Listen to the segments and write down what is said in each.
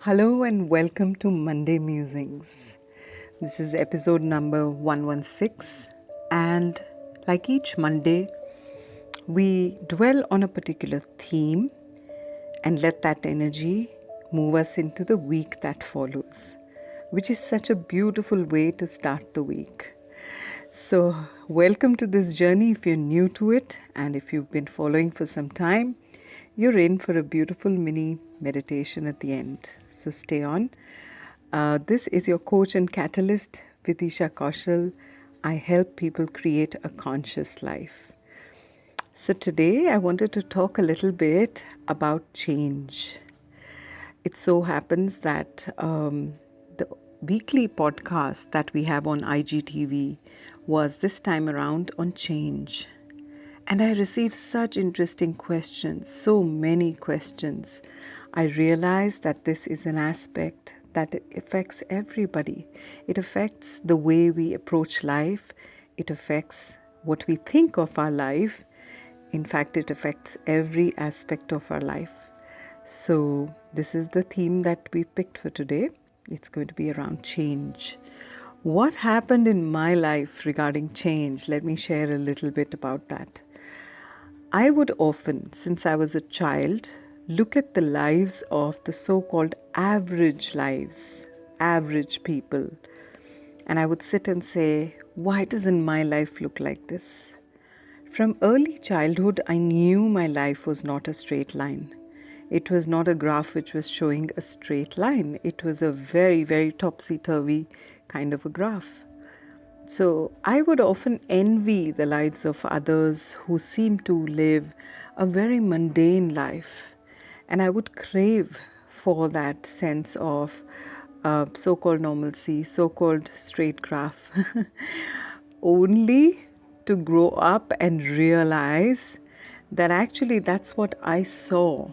Hello and welcome to Monday Musings. This is episode number 116, and like each Monday, we dwell on a particular theme and let that energy move us into the week that follows, which is such a beautiful way to start the week. So, welcome to this journey if you're new to it, and if you've been following for some time, you're in for a beautiful mini meditation at the end. So, stay on. This is your coach and catalyst, Vidisha Kaushal. I help people create a conscious life. So, today I wanted to talk a little bit about change. It so happens that the weekly podcast that we have on IGTV was this time around on change. And I received such interesting questions, so many questions. I realized that this is an aspect that affects everybody. It affects the way we approach life. It affects what we think of our life. In fact, it affects every aspect of our life. So, this is the theme that we picked for today. It's going to be around change. What happened in my life regarding change? Let me share a little bit about that. I would often, since I was a child, look at the lives of the so-called average lives, average people, and I would sit and say, why doesn't my life look like this? From early childhood, I knew my life was not a straight line. It was not a graph which was showing a straight line. It was a very, very topsy-turvy kind of a graph. So I would often envy the lives of others who seem to live a very mundane life. And I would crave for that sense of so-called normalcy, so-called straight graph. Only to grow up and realize that actually that's what I saw.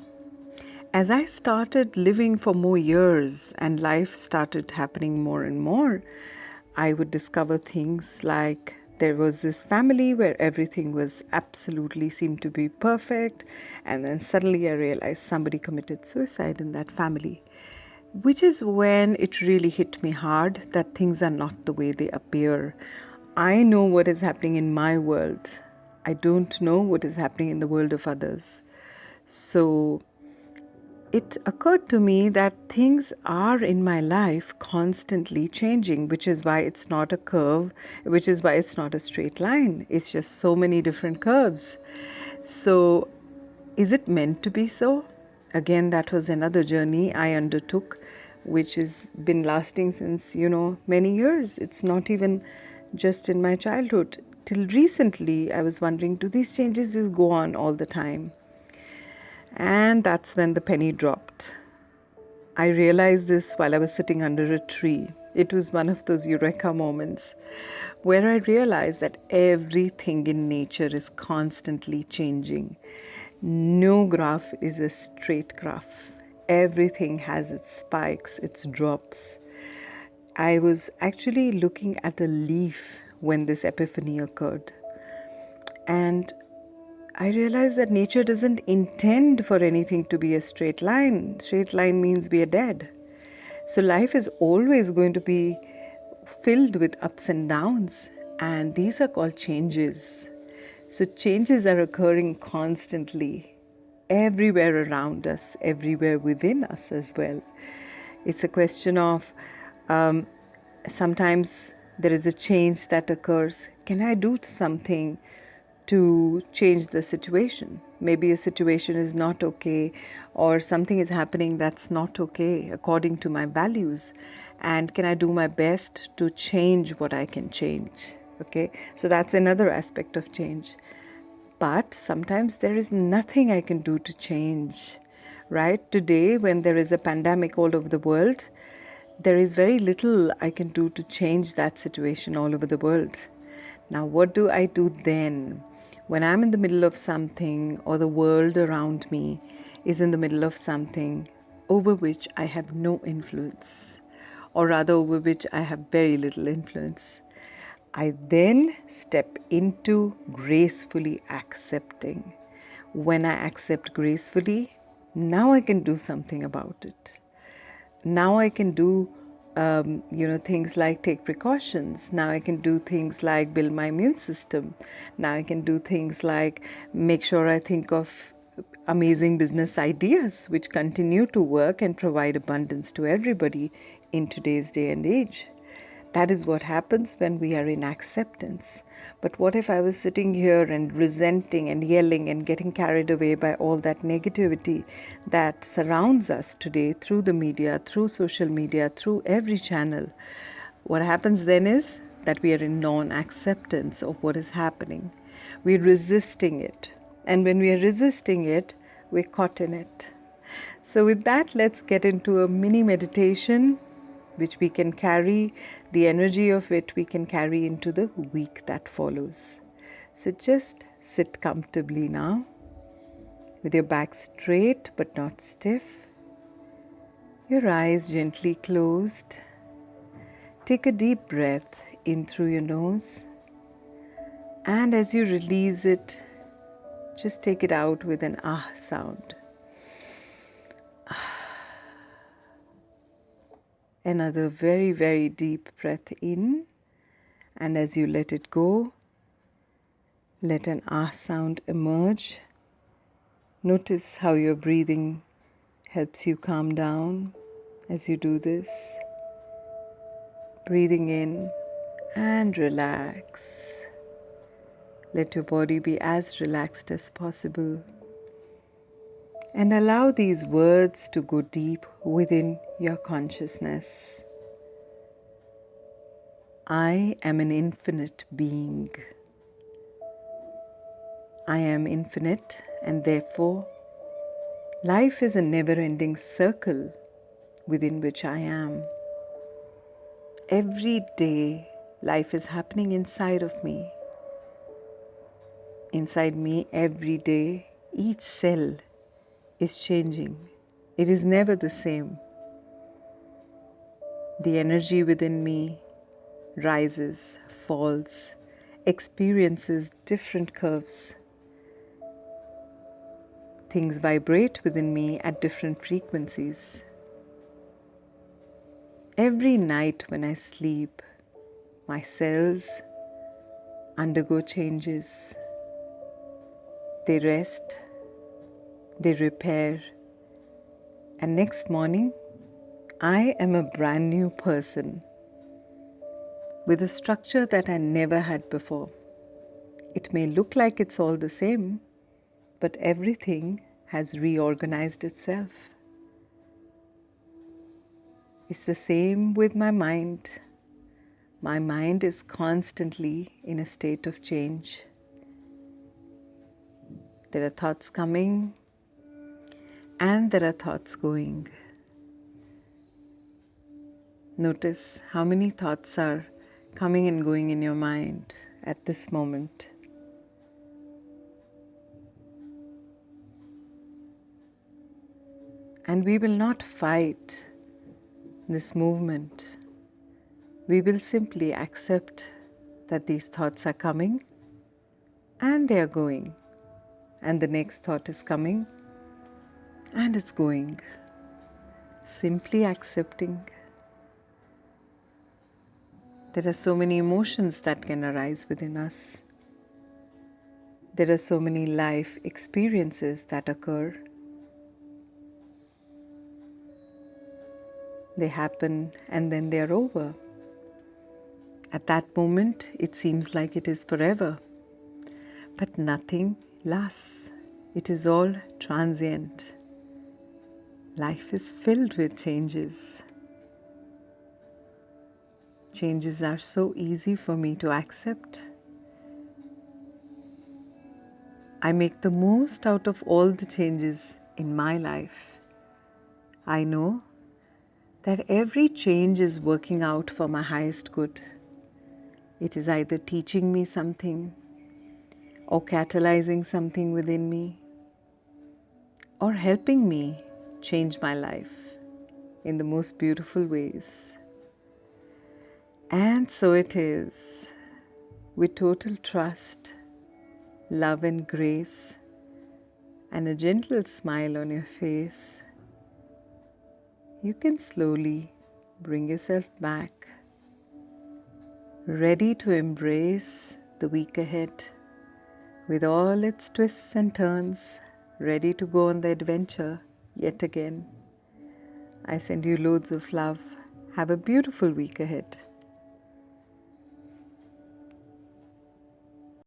As I started living for more years and life started happening more and more, I would discover things like there was this family where everything was absolutely seemed to be perfect, and then suddenly I realized somebody committed suicide in that family, which is when it really hit me hard that things are not the way they appear. I know what is happening in my world. I don't know what is happening in the world of others. So it occurred to me that things are in my life constantly changing, which is why it's not a curve, which is why it's not a straight line. It's just so many different curves. So, is it meant to be so? Again, that was another journey I undertook, which has been lasting since, many years. It's not even just in my childhood. Till recently, I was wondering, do these changes just go on all the time? And that's when the penny dropped. I realized this while I was sitting under a tree. It was one of those eureka moments where I realized that everything in nature is constantly changing. No graph is a straight graph. Everything has its spikes, its drops. I was actually looking at a leaf when this epiphany occurred. And I realized that nature doesn't intend for anything to be a straight line. Straight line means we are dead. So life is always going to be filled with ups and downs, and these are called changes. So changes are occurring constantly, everywhere around us, everywhere within us as well. It's a question of sometimes there is a change that occurs. Can I do something to change the situation? Maybe a situation is not okay, or something is happening that's not okay according to my values. And can I do my best to change what I can change? Okay, so that's another aspect of change. But sometimes there is nothing I can do to change, right? Today, when there is a pandemic all over the world, there is very little I can do to change that situation all over the world. Now, what do I do then? When I'm in the middle of something, or the world around me is in the middle of something over which I have no influence, or rather over which I have very little influence, I then step into gracefully accepting. When I accept gracefully, now I can do something about it. now I can do things like take precautions. Now I can do things like build my immune system. Now I can do things like make sure I think of amazing business ideas which continue to work and provide abundance to everybody in today's day and age. That is what happens when we are in acceptance. But what if I was sitting here and resenting and yelling and getting carried away by all that negativity that surrounds us today through the media, through social media, through every channel? What happens then is that we are in non-acceptance of what is happening. We're resisting it. And when we are resisting it, we're caught in it. So with that, let's get into a mini meditation which we can carry, the energy of it we can carry into the week that follows. So just sit comfortably now with your back straight but not stiff, your eyes gently closed. Take a deep breath in through your nose, and as you release it, just take it out with an ah sound. Another very, very deep breath in, and as you let it go, let an ah sound emerge. Notice how your breathing helps you calm down as you do this. Breathing in and relax. Let your body be as relaxed as possible. And allow these words to go deep within your consciousness. I am an infinite being. I am infinite, and therefore life is a never-ending circle within which I am. Every day life is happening inside of me. Inside me every day, each cell is changing. It is never the same. The energy within me rises, falls, experiences different curves. Things vibrate within me at different frequencies. Every night when I sleep, my cells undergo changes. They rest, they repair, and next morning, I am a brand new person with a structure that I never had before. It may look like it's all the same, but everything has reorganized itself. It's the same with my mind. My mind is constantly in a state of change. There are thoughts coming and there are thoughts going. Notice how many thoughts are coming and going in your mind at this moment. And we will not fight this movement. We will simply accept that these thoughts are coming and they are going. And the next thought is coming and it's going. Simply accepting. There are so many emotions that can arise within us. There are so many life experiences that occur. They happen and then they are over. At that moment, it seems like it is forever. But nothing lasts. It is all transient. Life is filled with changes. Changes are so easy for me to accept. I make the most out of all the changes in my life. I know that every change is working out for my highest good. It is either teaching me something or catalyzing something within me or helping me change my life in the most beautiful ways. And so it is, with total trust, love and grace, and a gentle smile on your face, you can slowly bring yourself back, ready to embrace the week ahead with all its twists and turns, ready to go on the adventure yet again. I send you loads of love. Have a beautiful week ahead.